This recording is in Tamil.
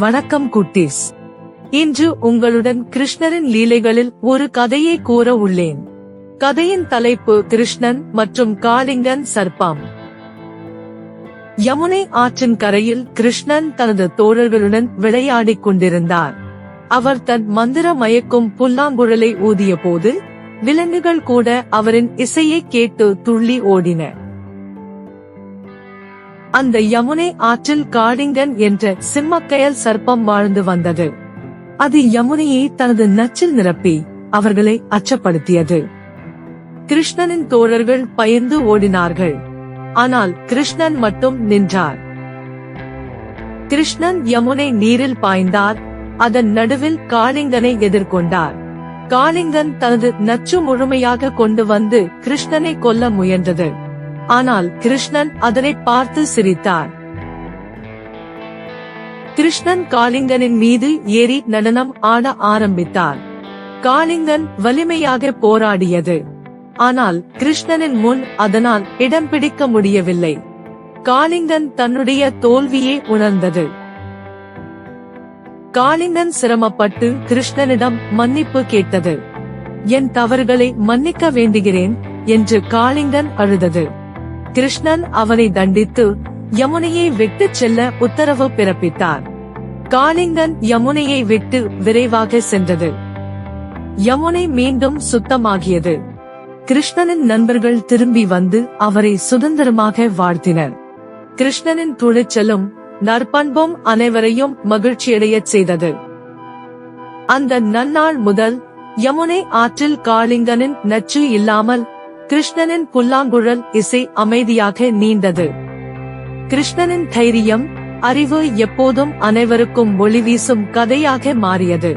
வணக்கம் குட்டீஸ். இன்று உங்களுடன் கிருஷ்ணரின் லீலைகளில் ஒரு கதையை கூற உள்ளேன். கதையின் தலைப்பு கிருஷ்ணன் மற்றும் காளிங்கன் சர்ப்பம். யமுனை ஆற்றின் கரையில் கிருஷ்ணன் தனது தோழர்களுடன் விளையாடிக் கொண்டிருந்தார். அவர் தன் மந்திர மயக்கும் புல்லாங்குழலை ஊதிய போது விலங்குகள் கூட அவரின் இசையை கேட்டு துள்ளி ஓடின. அந்த யமுனை ஆற்றில் காளிங்கன் என்ற சிம்மக்கயல் சர்ப்பம் வாழ்ந்து வந்தது. அது யமுனையை தனது நச்சில் நிரப்பி அவர்களை அச்சப்படுத்தியது. கிருஷ்ணனின் தோழர்கள் பயந்து ஓடினார்கள். ஆனால் கிருஷ்ணன் மட்டும் நின்றார். கிருஷ்ணன் யமுனை நீரில் பாய்ந்தார். அதன் நடுவில் காளிங்கனை எதிர்கொண்டார். காளிங்கன் தனது நச்சு முழுமையாக கொண்டு வந்து கிருஷ்ணனை கொல்ல முயன்றது. ஆனால் கிருஷ்ணன் அதனை பார்த்து சிரித்தார். கிருஷ்ணன் காளிங்கனின் மீது ஏறி நடனம் ஆட ஆரம்பித்தார். காளிங்கன் வலிமையாக போராடியது. ஆனால் கிருஷ்ணனின் முன் அதனால் இடம் பிடிக்க முடியவில்லை. காளிங்கன் தன்னுடைய தோல்வியை உணர்ந்தது. காளிங்கன் சிரமப்பட்டு கிருஷ்ணனிடம் மன்னிப்பு கேட்டது. என் தவறுகளை மன்னிக்க வேண்டுகிறேன் என்று காளிங்கன் அழுதது. கிருஷ்ணன் அவனை தண்டித்து யமுனையை விட்டுச் செல்ல உத்தரவு பிறப்பித்தார். காளிங்கன் யமுனையை விட்டு விரைவாக சென்றது. யமுனை மீண்டும் சுத்தமாகியது. கிருஷ்ணனின் நண்பர்கள் திரும்பி வந்து அவரை சுதந்திரமாக வாழ்த்தினர். கிருஷ்ணனின் துணிச்சலும் நற்பண்பும் அனைவரையும் மகிழ்ச்சியடையச் செய்தது. அந்த நன்னாள் முதல் யமுனை ஆற்றில் காளிங்கனின் நச்சு இல்லாமல் கிருஷ்ணனின் புல்லாங்குழல் இசை அமைதியாக நீண்டது. கிருஷ்ணனின் தைரியம், அறிவு எப்போதும் அனைவருக்கும் ஒளி வீசும் கதையாக மாறியது.